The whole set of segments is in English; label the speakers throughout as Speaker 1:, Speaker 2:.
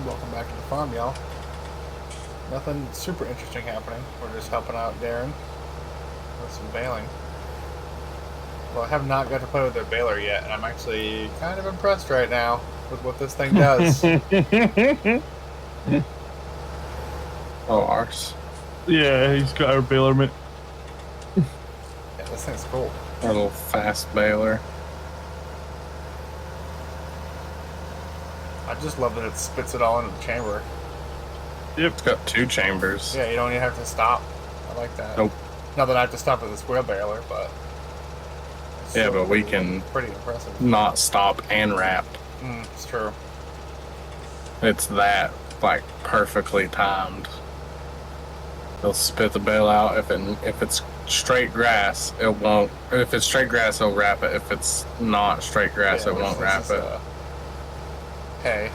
Speaker 1: Welcome back to the farm, y'all. Nothing super interesting happening. We're just helping out Darren with some baling. Well, I have not got to play with their baler yet, and I'm actually kind of impressed right now with what this thing does.
Speaker 2: Oh, ours.
Speaker 3: Yeah, he's got our baler, mate.
Speaker 1: Yeah, this thing's cool.
Speaker 2: Our little fast baler.
Speaker 1: I just love that it spits it all into the chamber.
Speaker 3: Yep.
Speaker 2: It's got 2 chambers.
Speaker 1: Yeah, you don't even have to stop. I like that.
Speaker 2: Nope.
Speaker 1: Not that I have to stop with this wheel baler, but...
Speaker 2: Yeah, but we can
Speaker 1: pretty impressive.
Speaker 2: not stop and wrap.
Speaker 1: It's true.
Speaker 2: It's that, like, perfectly timed. It'll spit the bale out. If it's straight grass, it won't. If it's straight grass, it'll wrap it. If it's not straight grass, it won't wrap it.
Speaker 1: Hay.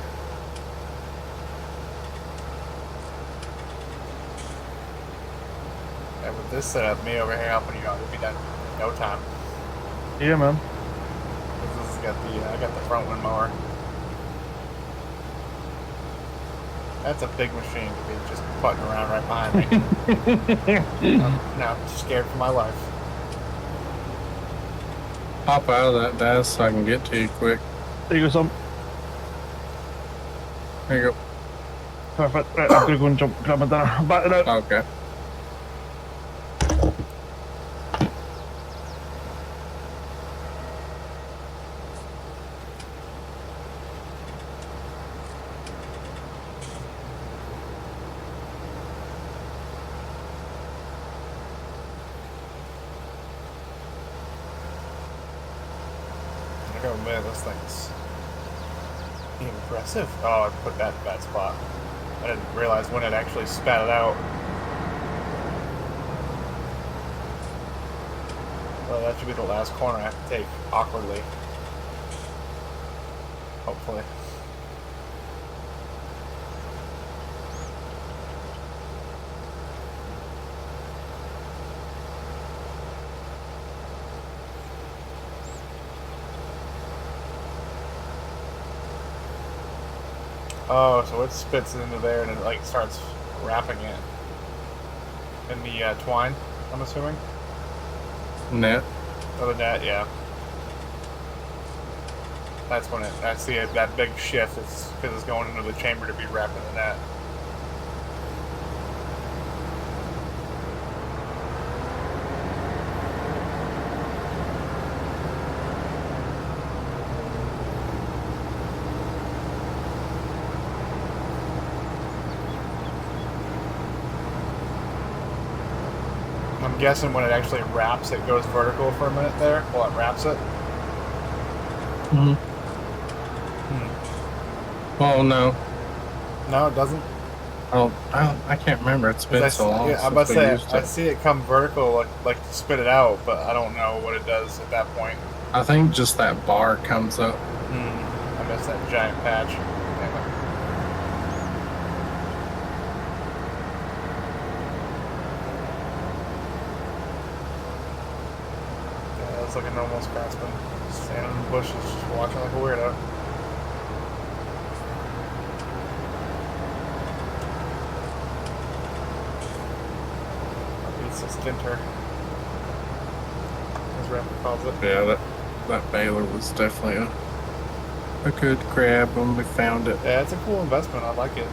Speaker 1: And with this setup, me over here helping you out, it'll be done in no time.
Speaker 3: Yeah, man.
Speaker 1: This has got I got the front wind mower. That's a big machine to be just putting around right behind me. I'm scared for my life.
Speaker 2: Hop out of that desk so I can get to you quick.
Speaker 3: There you go, son.
Speaker 2: There you go.
Speaker 3: Perfect. Right, I'm gonna go and grab my dinner. Back it out.
Speaker 2: Okay.
Speaker 1: I gotta admit, this thing's impressive. Oh, I put that in a bad spot. I didn't realize when it actually spat it out. Well, that should be the last corner I have to take awkwardly. Hopefully. Oh, so it spits it into there and it like starts wrapping it in the twine, I'm assuming?
Speaker 2: Net.
Speaker 1: Oh, the net, yeah. That's when I see it, that big shift. It's because it's going into the chamber to be wrapped in the net. I'm guessing when it actually wraps, it goes vertical for a minute there while it wraps it.
Speaker 2: Oh no.
Speaker 1: No, it doesn't.
Speaker 2: I can't remember. It's been so long.
Speaker 1: Yeah, I'm about to say, I see it come vertical, like to spit it out, but I don't know what it does at that point.
Speaker 2: I think just that bar comes up.
Speaker 1: I missed that giant patch. Damn it. Yeah, that's like a normal Scotsman. Standing in the bushes, just watching like a weirdo. It's a stinter, as Rapper calls it.
Speaker 2: Yeah, that baler was definitely a good grab when we found it.
Speaker 1: Yeah, it's a cool investment. I like it.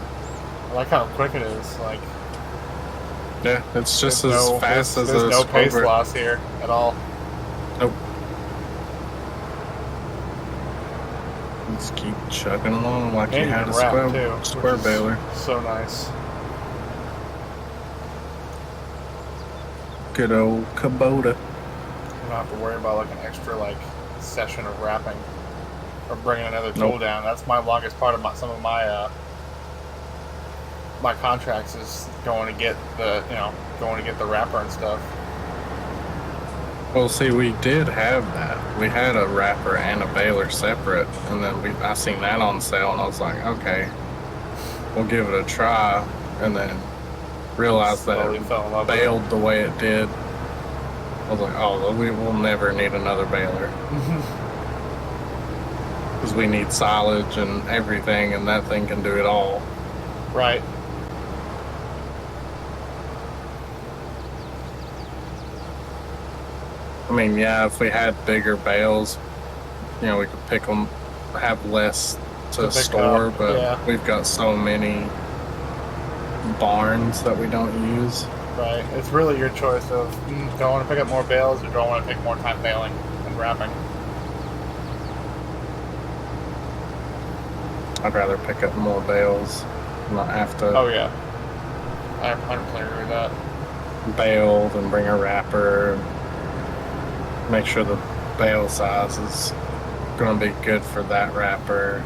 Speaker 1: I like how quick it is. Like,
Speaker 2: Yeah, it's just as fast as
Speaker 1: there's
Speaker 2: a
Speaker 1: no pace
Speaker 2: scrubber.
Speaker 1: loss here at all.
Speaker 2: Nope. Just keep chugging along like
Speaker 1: And
Speaker 2: you had
Speaker 1: you
Speaker 2: a
Speaker 1: can wrap,
Speaker 2: square,
Speaker 1: too,
Speaker 2: square
Speaker 1: which is
Speaker 2: baler.
Speaker 1: So nice.
Speaker 2: Good old Kubota.
Speaker 1: You don't have to worry about like an extra session of wrapping or bringing another tool down. That's my longest part of some of my my contracts is going to get the wrapper and stuff.
Speaker 2: Well, see, we did have that. We had a wrapper and a baler separate, and then I seen that on sale, and I was like, okay, we'll give it a try, and then realized that
Speaker 1: Slowly fell in love with it.
Speaker 2: bailed the way it did. I was like, oh, we will never need another baler. Because because we need silage and everything, and that thing can do it all.
Speaker 1: Right.
Speaker 2: I mean, yeah, if we had bigger bales, you know, we could pick them, have less to
Speaker 1: pick
Speaker 2: store,
Speaker 1: up,
Speaker 2: but
Speaker 1: yeah.
Speaker 2: we've got so many barns that we don't use.
Speaker 1: Right. It's really your choice of do I want to pick up more bales or do I want to take more time baling and wrapping?
Speaker 2: I'd rather pick up more bales, not have to
Speaker 1: Oh yeah. I 100% agree with that.
Speaker 2: bale and bring a wrapper. Make sure the bale size is going to be good for that wrapper.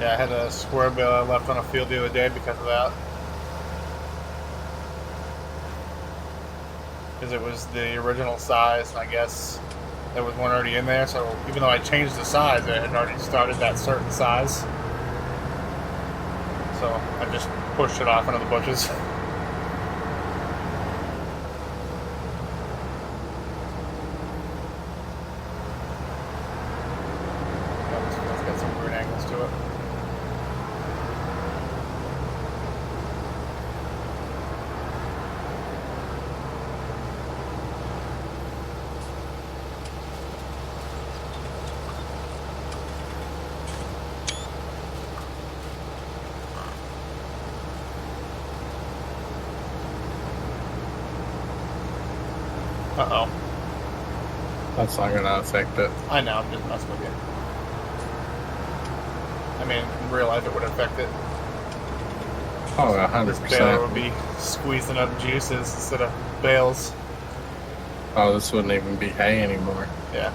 Speaker 1: Yeah, I had a square bale I left on a field the other day because of that. Because it was the original size, and I guess there was one already in there, so even though I changed the size, it had already started that certain size. So I just pushed it off into the bushes. It's got some weird angles to it. Uh-oh.
Speaker 2: That's not going to affect it.
Speaker 1: I know, I'm just messing with you. I mean, in real life it would affect it.
Speaker 2: Oh,
Speaker 1: This baler
Speaker 2: 100%.
Speaker 1: would be squeezing up juices instead of bales.
Speaker 2: Oh, this wouldn't even be hay anymore.
Speaker 1: Yeah.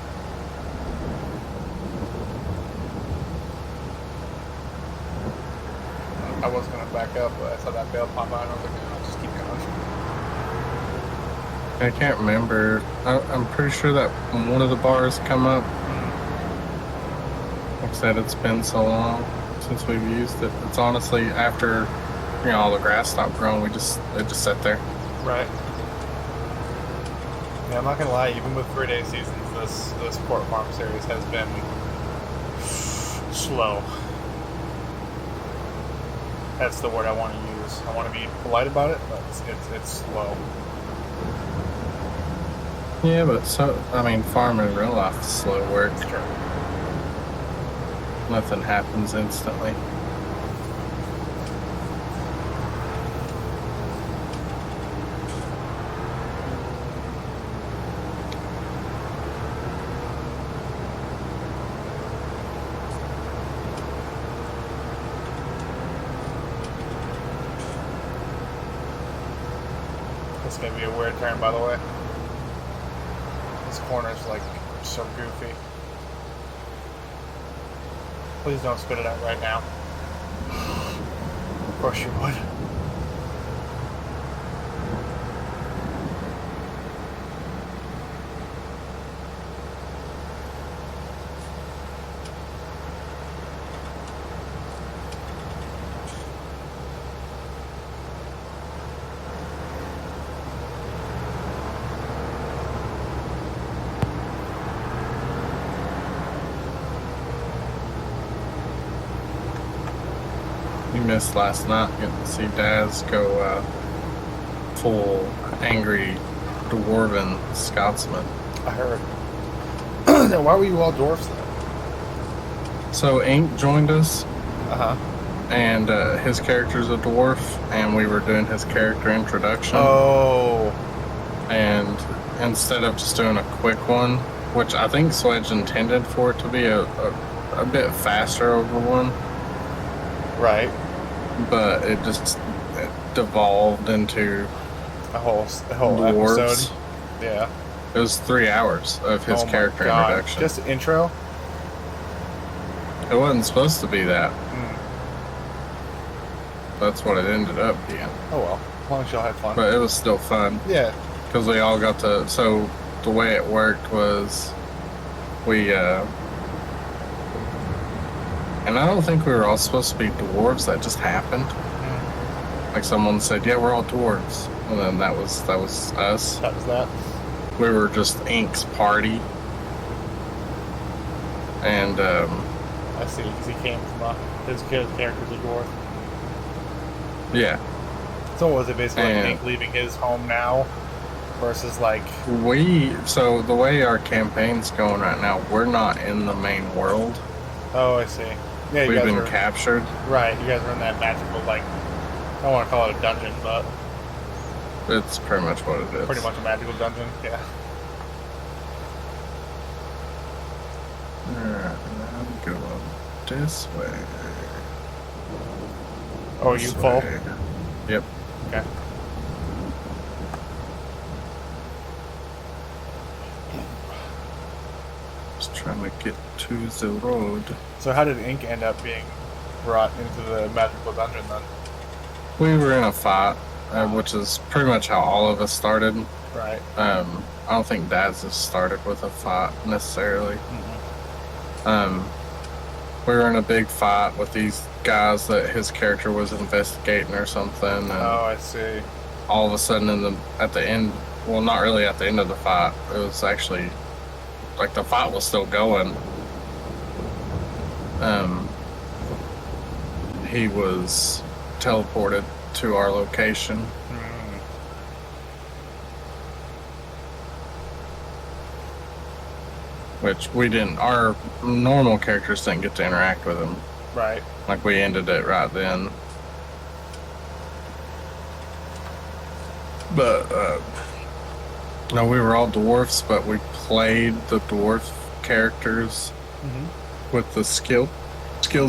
Speaker 1: I was going to back up, but I saw that bale pop out and I was like, no, I'll just keep going.
Speaker 2: I can't remember. I'm pretty sure that one of the bars come up. Like I said, it's been so long since we've used it. It's honestly after, you know, all the grass stopped growing. It just sat there.
Speaker 1: Right. Yeah, I'm not gonna lie. Even with 3-day seasons, this Port Farm series has been slow. That's the word I want to use. I want to be polite about it, but it's slow.
Speaker 2: Yeah, but I mean, farming in real life is slow work.
Speaker 1: It's true.
Speaker 2: Nothing happens instantly.
Speaker 1: It's gonna be a weird turn, by the way. This corner's like so goofy. Please don't spit it out right now. Of course you would.
Speaker 2: You missed last night getting to see Daz go full angry dwarven Scotsman.
Speaker 1: I heard. Now, why were you all dwarfs then?
Speaker 2: So Ink joined us,
Speaker 1: Uh huh.
Speaker 2: and his character's a dwarf, and we were doing his character introduction.
Speaker 1: Oh.
Speaker 2: And instead of just doing a quick one, which I think Sledge intended for it to be a bit faster over one,
Speaker 1: Right.
Speaker 2: but it just devolved into
Speaker 1: A whole
Speaker 2: dwarves.
Speaker 1: episode. Yeah.
Speaker 2: It was 3 hours of his
Speaker 1: Oh my
Speaker 2: character
Speaker 1: God.
Speaker 2: introduction.
Speaker 1: Just intro.
Speaker 2: It wasn't supposed to be that.
Speaker 1: Mm.
Speaker 2: That's what it ended up being.
Speaker 1: Oh well. As long as y'all had fun.
Speaker 2: But it was still fun
Speaker 1: Yeah.
Speaker 2: because we all got to. So the way it worked was we. And I don't think we were all supposed to be dwarves. That just happened. Like someone said, "Yeah, we're all dwarves," and then that was us.
Speaker 1: That was that.
Speaker 2: We were just Ink's party, And
Speaker 1: I see, because he came from his character's a dwarf.
Speaker 2: yeah,
Speaker 1: So was it basically like
Speaker 2: And-
Speaker 1: Hank leaving his home now versus like
Speaker 2: so the way our campaign's going right now, we're not in the main world.
Speaker 1: oh I see. Yeah, you
Speaker 2: We've
Speaker 1: guys
Speaker 2: been
Speaker 1: are
Speaker 2: captured.
Speaker 1: right. You guys are in that magical like I don't want to call it a dungeon, but
Speaker 2: It's pretty much what it is.
Speaker 1: pretty much a magical dungeon. Yeah.
Speaker 2: Alright, I'm going this way.
Speaker 1: Oh, are you
Speaker 2: This
Speaker 1: full?
Speaker 2: way. Yep.
Speaker 1: Okay.
Speaker 2: Just trying to get to the road.
Speaker 1: So how did Ink end up being brought into the magical dungeon then?
Speaker 2: We were in a fight, which is pretty much how all of us started.
Speaker 1: Right.
Speaker 2: I don't think Dad's has started with a fight necessarily. We were in a big fight with these guys that his character was investigating or something, and
Speaker 1: Oh, I see.
Speaker 2: all of a sudden at the end, well, not really at the end of the fight, it was actually like the fight was still going. He was teleported to our location.
Speaker 1: Hmm.
Speaker 2: Which we didn't, our normal characters didn't get to interact with him.
Speaker 1: Right.
Speaker 2: Like, we ended it right then. But, no, we were all dwarfs, but we played the dwarf characters
Speaker 1: Mm-hmm.
Speaker 2: with the skills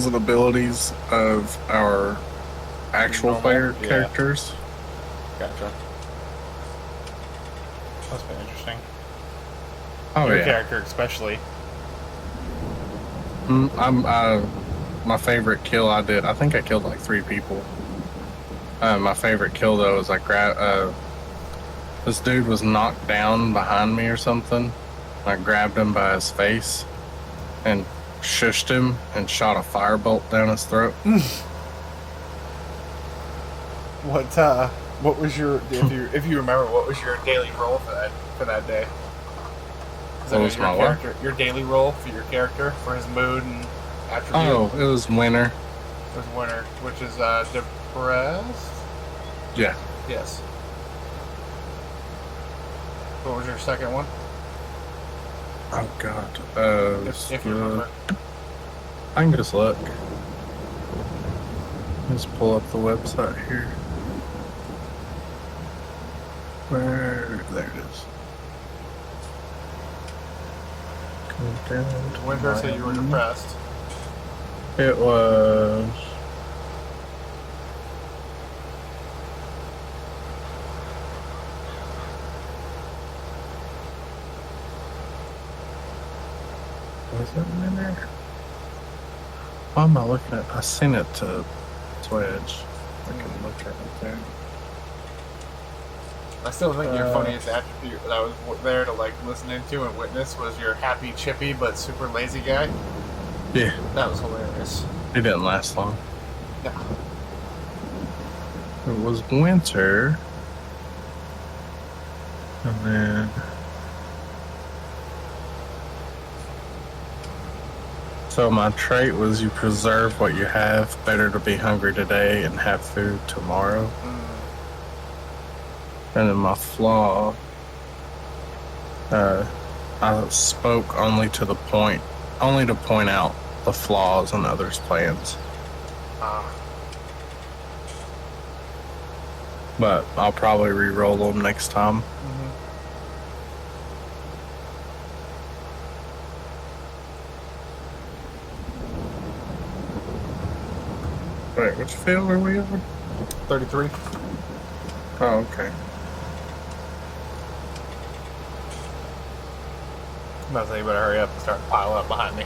Speaker 2: and abilities of our actual
Speaker 1: Normal,
Speaker 2: player
Speaker 1: yeah.
Speaker 2: characters.
Speaker 1: Gotcha. That's been interesting.
Speaker 2: Oh,
Speaker 1: Your
Speaker 2: yeah.
Speaker 1: character especially.
Speaker 2: My favorite kill I did, I think I killed like 3 people. My favorite kill though is this dude was knocked down behind me or something. I grabbed him by his face and shushed him and shot a firebolt down his throat.
Speaker 1: What was your if you remember what was your daily role for that day? 'Cause I
Speaker 2: What
Speaker 1: know
Speaker 2: was
Speaker 1: your
Speaker 2: my what?
Speaker 1: character, your daily role for your character for his mood and attribute?
Speaker 2: Oh, it was winter.
Speaker 1: Was winter, which is depressed.
Speaker 2: Yeah.
Speaker 1: Yes. What was your second one?
Speaker 2: Oh god.
Speaker 1: If you remember.
Speaker 2: I can just look. Let's pull up the website here. There it is. Go down to
Speaker 1: Winter said you were
Speaker 2: Miami.
Speaker 1: depressed.
Speaker 2: It was. Was it winter? Why am I looking at? I sent it to Twitch. I can look at it there.
Speaker 1: I still think your
Speaker 2: Uh,
Speaker 1: funniest attribute that I was there to like listen to and witness was your happy, chippy, but super lazy guy.
Speaker 2: Yeah,
Speaker 1: That was hilarious.
Speaker 2: it didn't last long.
Speaker 1: Yeah.
Speaker 2: It was winter. And then. So my trait was you preserve what you have. Better to be hungry today and have food tomorrow. And then my flaw, I spoke only to point out the flaws in others' plans. But I'll probably re-roll them next time. Wait, which field are we on?
Speaker 1: 33.
Speaker 2: Oh, okay.
Speaker 1: Might say you better hurry up and start piling up behind me.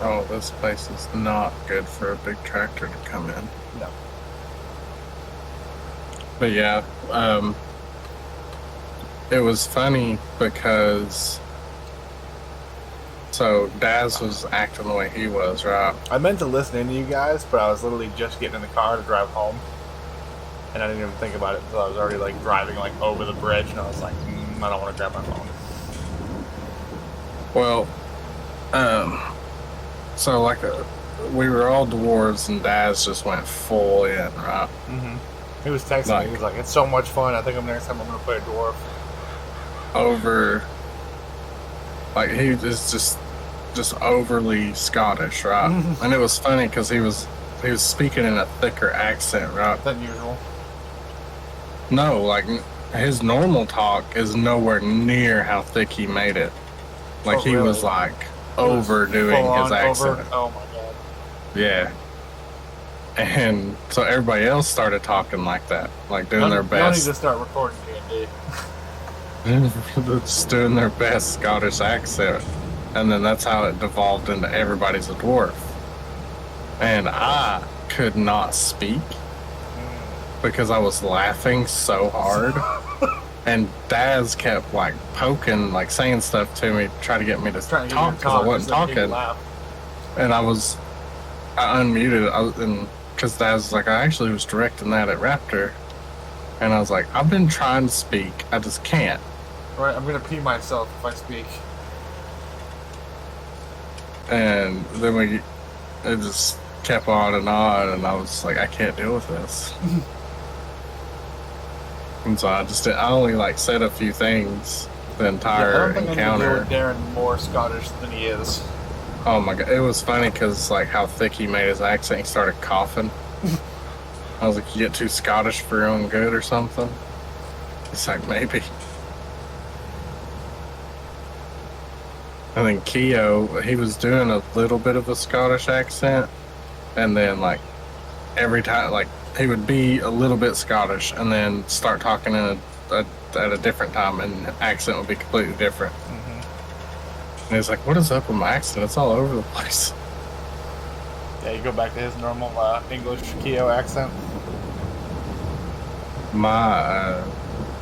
Speaker 2: Oh, this place is not good for a big tractor to come in.
Speaker 1: No.
Speaker 2: But yeah, it was funny because so Daz was acting the way he was, right?
Speaker 1: I meant to listen in to you guys, but I was literally just getting in the car to drive home. and I didn't even think about it until I was already like driving like over the bridge, and I was like, I don't want to grab my phone.
Speaker 2: Well, so like we were all dwarves, and Daz just went full in, right?
Speaker 1: Mm-hmm. He was texting me. He was like, "It's so much fun. I think next time I'm gonna play a dwarf."
Speaker 2: Over, like he is just overly Scottish, right? And it was funny because he was speaking in a thicker accent, right?
Speaker 1: Than usual.
Speaker 2: No, like his normal talk is nowhere near how thick he made it. Like
Speaker 1: Oh,
Speaker 2: he
Speaker 1: really?
Speaker 2: was like overdoing
Speaker 1: Full
Speaker 2: his
Speaker 1: on
Speaker 2: accent.
Speaker 1: over. Oh my god.
Speaker 2: Yeah. And so everybody else started talking like that, like doing their
Speaker 1: You don't need
Speaker 2: best,
Speaker 1: to start recording D&D.
Speaker 2: just doing their best Scottish accent. And then that's how it devolved into everybody's a dwarf. And I could not speak because I was laughing so hard. And Daz kept like poking, like saying stuff to me, try to get me to
Speaker 1: Trying to get you
Speaker 2: talk
Speaker 1: to
Speaker 2: because I wasn't
Speaker 1: so that you can
Speaker 2: talking.
Speaker 1: laugh.
Speaker 2: And I unmuted, and because Daz was like, I actually was directing that at Raptor. And I was like, I've been trying to speak, I just can't.
Speaker 1: Right, I'm gonna pee myself if I speak.
Speaker 2: And then it just kept on, and I was like, I can't deal with this. And so I only like said a few things the
Speaker 1: I
Speaker 2: entire
Speaker 1: don't think I need to deal
Speaker 2: encounter.
Speaker 1: with Darren more Scottish than he is.
Speaker 2: Oh my god, it was funny because like how thick he made his accent, he started coughing. I was like, you get too Scottish for your own good or something? It's like, maybe. And then Keo, he was doing a little bit of a Scottish accent, and then like every time, like he would be a little bit Scottish, and then start talking at a different time, and accent would be completely different. And he's like, "What is up with my accent? It's all over the place."
Speaker 1: Yeah, you go back to his normal English Keo accent.
Speaker 2: My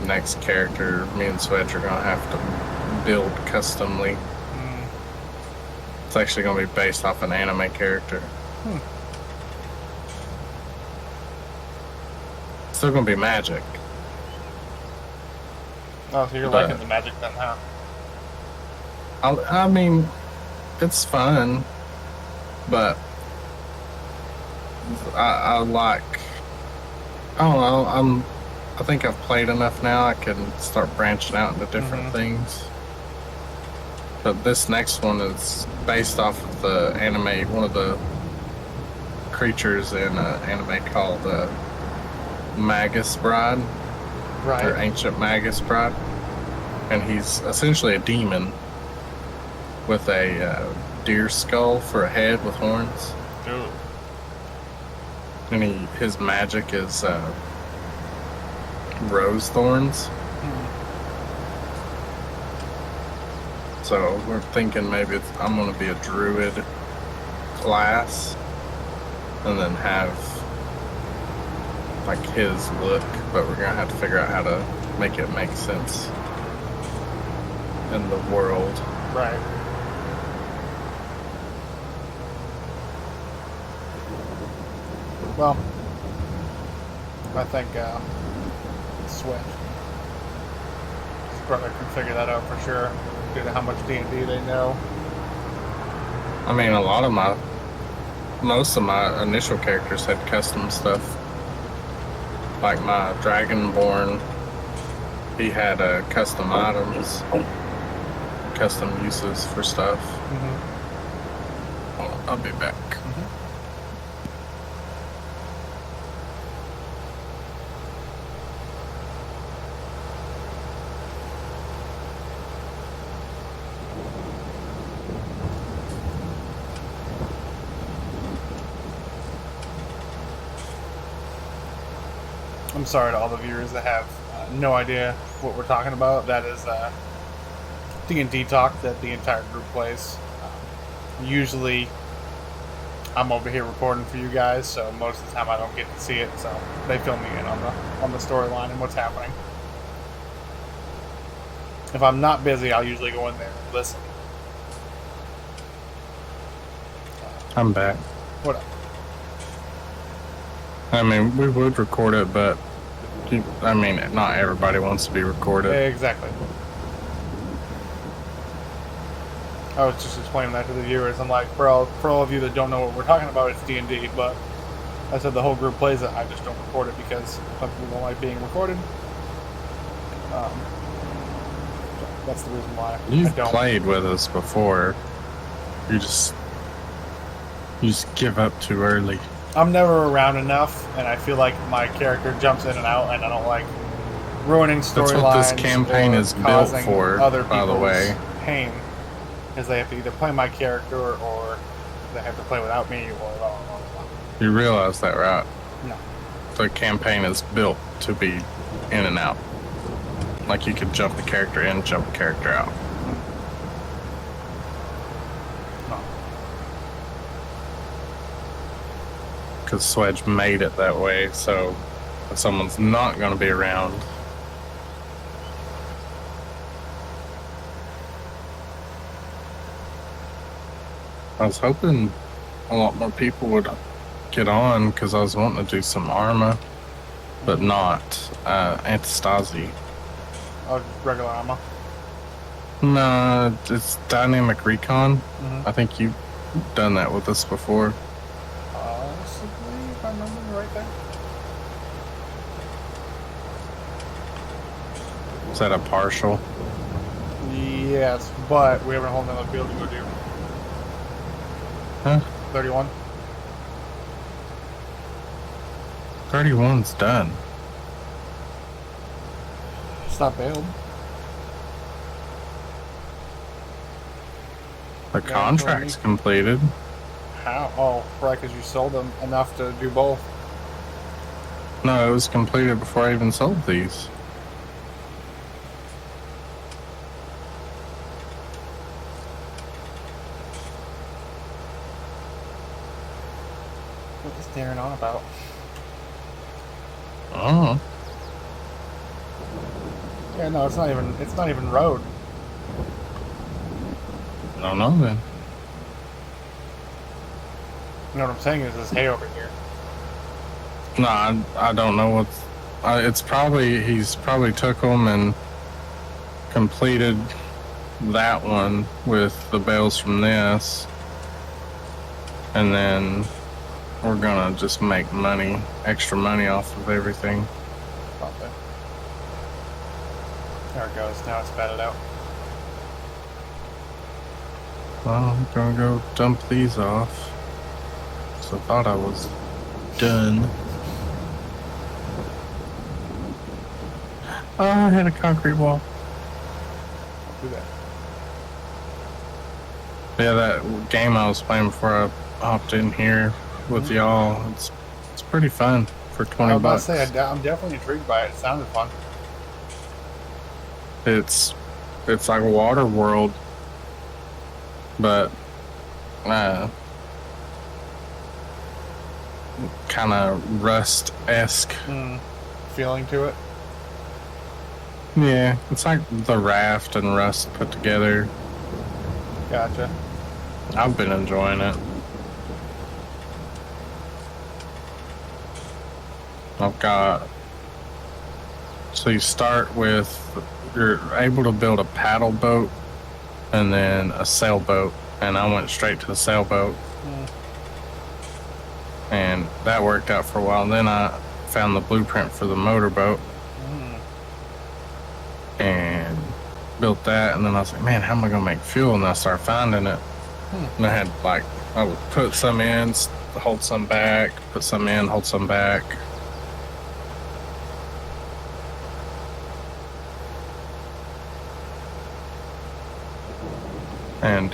Speaker 2: next character, me and Swedge are gonna have to build customly. It's actually gonna be based off an anime character. Still gonna be magic.
Speaker 1: Oh, so you're liking the magic then, huh?
Speaker 2: I mean, it's fun, but I like. I don't know. I think I've played enough now. I can start branching out into different things. But this next one is based off of the anime. One of the creatures in an anime called Magus Bride, or
Speaker 1: Right.
Speaker 2: Ancient Magus Bride, and he's essentially a demon with a deer skull for a head with horns,
Speaker 1: Ooh.
Speaker 2: and his magic is rose thorns. So we're thinking maybe I'm going to be a druid class, and then have like his look, but we're gonna have to figure out how to make it make sense in the world.
Speaker 1: Right. Well, I think Switch. His brother can figure that out for sure, due to how much D&D they know.
Speaker 2: I mean, most of my initial characters had custom stuff. Like my Dragonborn, he had custom items, custom uses for stuff. Hold on, I'll be back.
Speaker 1: I'm sorry to all the viewers that have no idea what we're talking about. That is D&D talk that the entire group plays. Usually, I'm over here recording for you guys, so most of the time I don't get to see it. So they fill me in on the storyline and what's happening. If I'm not busy, I'll usually go in there and listen.
Speaker 2: I'm back.
Speaker 1: What up?
Speaker 2: I mean, we would record it, but I mean, not everybody wants to be recorded.
Speaker 1: Exactly. I was just explaining that to the viewers. I'm like, for all of you that don't know what we're talking about, it's D&D, but I said the whole group plays it. I just don't record it because some people don't like being recorded. So that's the reason why I
Speaker 2: You've
Speaker 1: don't.
Speaker 2: played with us before. You just give up too early.
Speaker 1: I'm never around enough, and I feel like my character jumps in and out, and I don't like ruining storylines.
Speaker 2: That's what this campaign is built for,
Speaker 1: other
Speaker 2: by the
Speaker 1: people's
Speaker 2: way.
Speaker 1: pain, because they have to either play my character or they have to play without me, or blah, blah, blah, blah.
Speaker 2: You realize that, right?
Speaker 1: No.
Speaker 2: The campaign is built to be in and out. Like you could jump the character in, jump the character out.
Speaker 1: No.
Speaker 2: Because Swedge made it that way, so if someone's not going to be around, I was hoping a lot more people would get on because I was wanting to do some Arma, but not Antistasi.
Speaker 1: Oh, regular ammo.
Speaker 2: No, it's Dynamic Recon.
Speaker 1: Mm-hmm.
Speaker 2: I think you've done that with us before.
Speaker 1: Possibly, if I remember right there.
Speaker 2: Is that a partial?
Speaker 1: Yes, but we have a whole nother field to go do.
Speaker 2: Huh?
Speaker 1: 31.
Speaker 2: 31's done.
Speaker 1: It's not bailed.
Speaker 2: The contract's completed.
Speaker 1: How? Oh, right, because you sold them enough to do both.
Speaker 2: No, it was completed before I even sold these.
Speaker 1: What is Darren on about?
Speaker 2: Oh.
Speaker 1: Yeah, no, it's not even road.
Speaker 2: I don't know then.
Speaker 1: You know what I'm saying is there's hay over here.
Speaker 2: No, I don't know what's. It's probably he's probably took them and completed that one with the bales from this, and then we're gonna just make money, extra money off of everything.
Speaker 1: Probably. There it goes. Now it's batted out.
Speaker 2: Well, I'm gonna go dump these off. So I thought I was done. Oh, I had a concrete wall.
Speaker 1: I'll do that.
Speaker 2: Yeah, that game I was playing before I hopped in here with y'all, it's pretty fun for 20
Speaker 1: I was about to
Speaker 2: bucks.
Speaker 1: say, I'm definitely intrigued by it. It sounded fun.
Speaker 2: It's like a water world, but kind of Rust-esque.
Speaker 1: Feeling to it.
Speaker 2: Yeah, it's like the Raft and Rust put together.
Speaker 1: Gotcha.
Speaker 2: I've been enjoying it. I've got. So you start with, you're able to build a paddle boat and then a sailboat, and I went straight to the sailboat, and that worked out for a while. And then I found the blueprint for the motorboat and built that, and then I was like, man, how am I gonna make fuel? And I started finding it, and I had I would put some in, hold some back, put some in, hold some back. And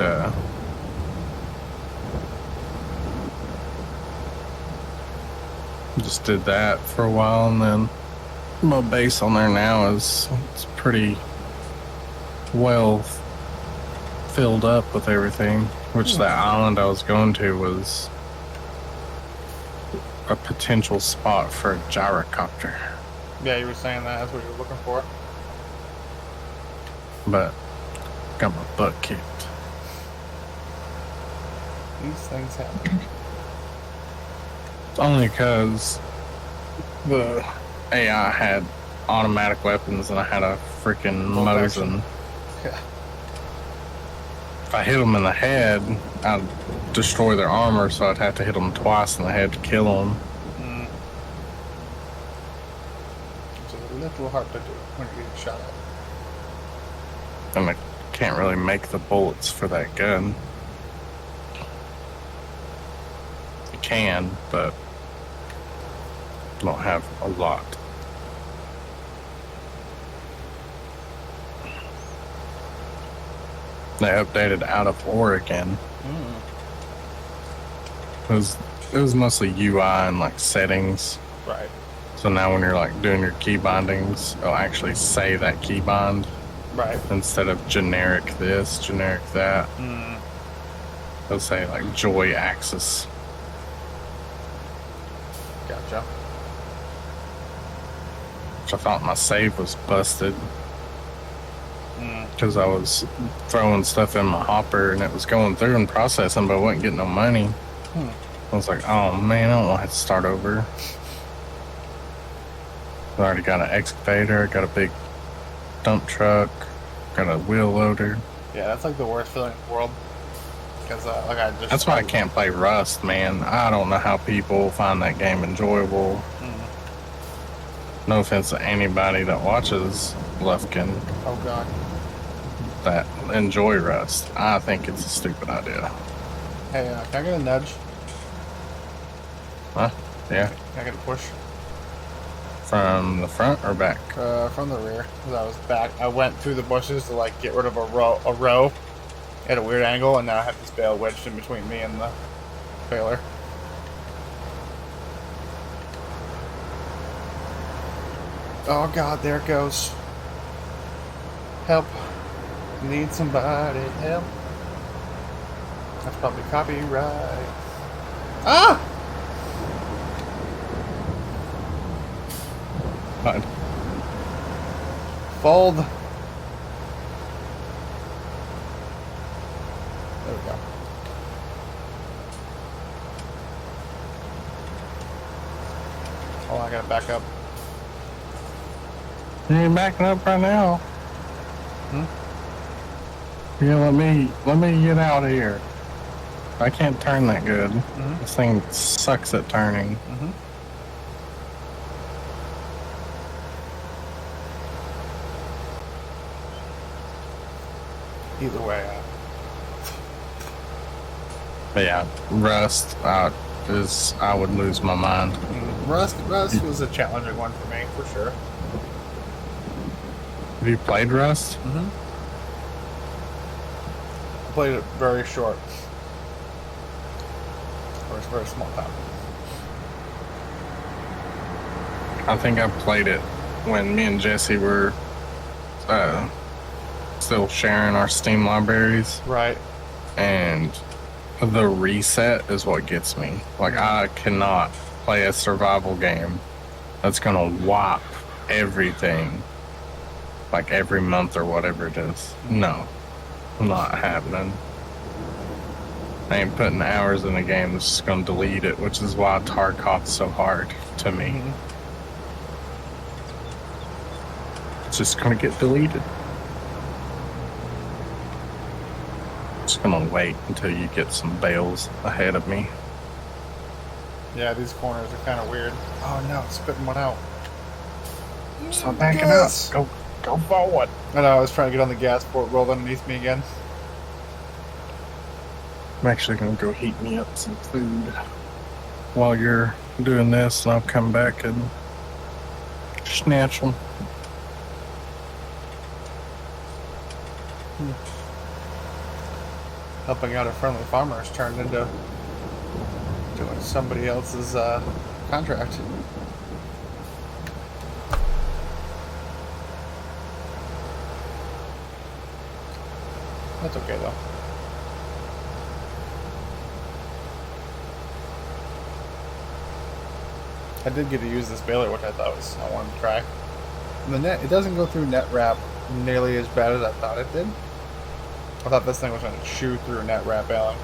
Speaker 2: just did that for a while, and then my base on there now it's pretty well filled up with everything, which that island I was going to was a potential spot for a gyrocopter.
Speaker 1: Yeah, you were saying that. That's what you were looking for.
Speaker 2: But got my butt kicked.
Speaker 1: These things happen.
Speaker 2: Only because AI had automatic weapons and I had a freaking
Speaker 1: Bolt action.
Speaker 2: Mosin.
Speaker 1: Yeah.
Speaker 2: If I hit them in the head, I'd destroy their armor, so I'd have to hit them twice in the head to kill them.
Speaker 1: Mm. Which is a little hard to do when you're getting shot at.
Speaker 2: And I can't really make the bullets for that gun. You can, but don't have a lot. They updated Out of Oregon.
Speaker 1: Mm.
Speaker 2: It was mostly UI and like settings.
Speaker 1: Right.
Speaker 2: So now when you're like doing your key bindings, it'll actually say that key bind
Speaker 1: Right.
Speaker 2: instead of generic this, generic that.
Speaker 1: Mm.
Speaker 2: It'll say like Joy Axis.
Speaker 1: Gotcha.
Speaker 2: Which I thought my save was busted
Speaker 1: Mm.
Speaker 2: because I was throwing stuff in my hopper and it was going through and processing, but I wasn't getting no money.
Speaker 1: Hmm.
Speaker 2: I was like, oh man, I don't want to have to start over. I already got an excavator, got a big dump truck, got a wheel loader.
Speaker 1: Yeah, that's like the worst feeling in the world. Because like I just.
Speaker 2: That's why I can't play Rust, man. I don't know how people find that game enjoyable.
Speaker 1: Mm.
Speaker 2: No offense to anybody that watches Lufkin
Speaker 1: Oh god.
Speaker 2: that enjoy Rust. I think it's a stupid idea.
Speaker 1: Hey, can I get a nudge?
Speaker 2: Huh? Yeah.
Speaker 1: Can I get a push?
Speaker 2: From the front or back?
Speaker 1: From the rear. Because I was back. I went through the bushes to like get rid of a row at a weird angle, and now I have this bale wedged in between me and the baler. Oh god, there it goes. Help. Need somebody help. That's probably copyright. Ah!
Speaker 2: Fine.
Speaker 1: Fold. There we go. Oh, I gotta back up.
Speaker 2: You ain't backing up right now. Yeah, let me get out of here. I can't turn that good.
Speaker 1: Mhm.
Speaker 2: This thing sucks at turning.
Speaker 1: Mm-hmm. Either way,
Speaker 2: But yeah, Rust is I would lose my mind.
Speaker 1: Rust was a challenging one for me, for sure.
Speaker 2: Have you played Rust?
Speaker 1: Mm-hmm. Played it very short. For a very small time.
Speaker 2: I think I played it when me and Jesse were still sharing our Steam libraries,
Speaker 1: Right.
Speaker 2: and the reset is what gets me. Like, I cannot play a survival game that's gonna wipe everything like every month or whatever it is. No, not happening. I ain't putting hours in a game that's just gonna delete it, which is why Tarkov's so hard to me.
Speaker 1: Mm-hmm.
Speaker 2: It's just gonna get deleted. Just gonna wait until you get some bales ahead of me.
Speaker 1: Yeah, these corners are kind of weird. Oh no, it's spitting one out.
Speaker 2: Stop backing
Speaker 1: Yes.
Speaker 2: up. Go forward.
Speaker 1: I know, I was trying to get on the gas before it rolled underneath me again.
Speaker 2: I'm actually gonna go heat me up some food while you're doing this, and I'll come back and snatch them.
Speaker 1: Helping out a friendly farmer has turned into doing somebody else's contract. That's okay though. I did get to use this baler, which I wanted to try. And the net, it doesn't go through net wrap nearly as bad as I thought it did. I thought this thing was going to chew through net wrap baling.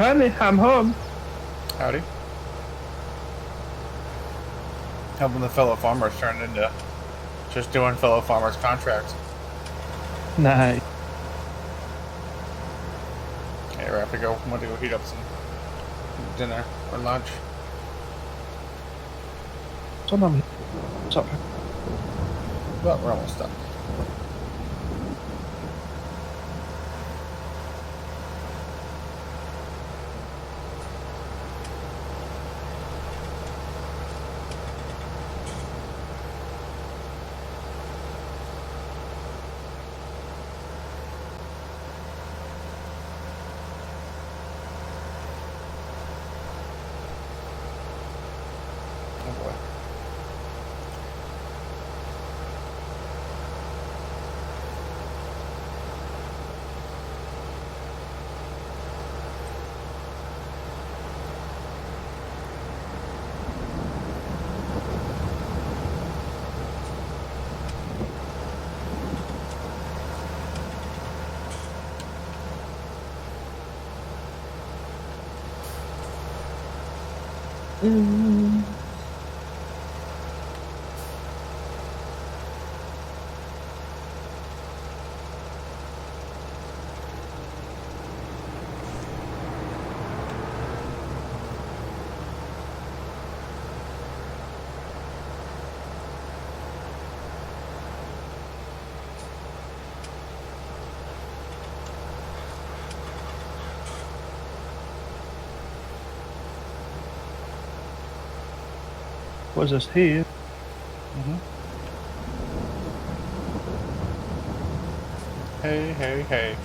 Speaker 3: Honey, I'm home.
Speaker 1: Howdy. Helping the fellow farmers turn into just doing fellow farmers contracts.
Speaker 3: Nice.
Speaker 1: Hey, we have to go. I'm going to go heat up some dinner or lunch.
Speaker 3: What's up?
Speaker 1: But we're almost done. Oh boy.
Speaker 3: What's this here?
Speaker 1: Hey, hey, hey.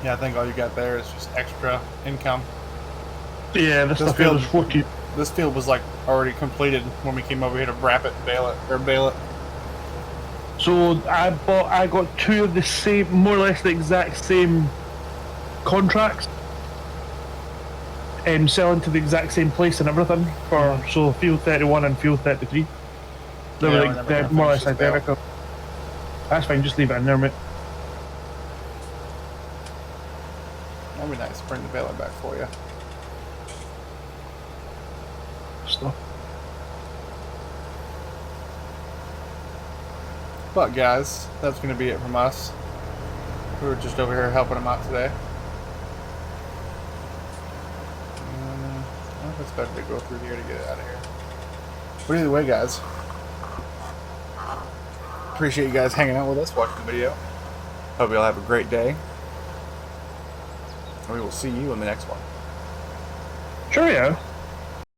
Speaker 1: Yeah, I think all you got there is just extra income.
Speaker 3: Yeah, this
Speaker 1: This
Speaker 3: stuff here
Speaker 1: field-
Speaker 3: is 40.
Speaker 1: This field was like already completed when we came over here to wrap it and bale it.
Speaker 3: So I got two of the same, more or less the exact same contracts, selling to the exact same place and everything for so field 31 and field 33. They
Speaker 1: Yeah,
Speaker 3: were
Speaker 1: we're
Speaker 3: like
Speaker 1: never
Speaker 3: they're
Speaker 1: gonna
Speaker 3: more or
Speaker 1: finish
Speaker 3: less
Speaker 1: this bale.
Speaker 3: identical. That's fine, just leave it in there, mate.
Speaker 1: That'd be nice. Bring the baler back for you.
Speaker 3: Stuff.
Speaker 1: But guys, that's going to be it from us. We were just over here helping them out today. I don't know if it's better to go through here to get it out of here. But either way, guys, appreciate you guys hanging out with us, watching the video. Hope you all have a great day. And we will see you in the next one.
Speaker 3: Sure, yeah.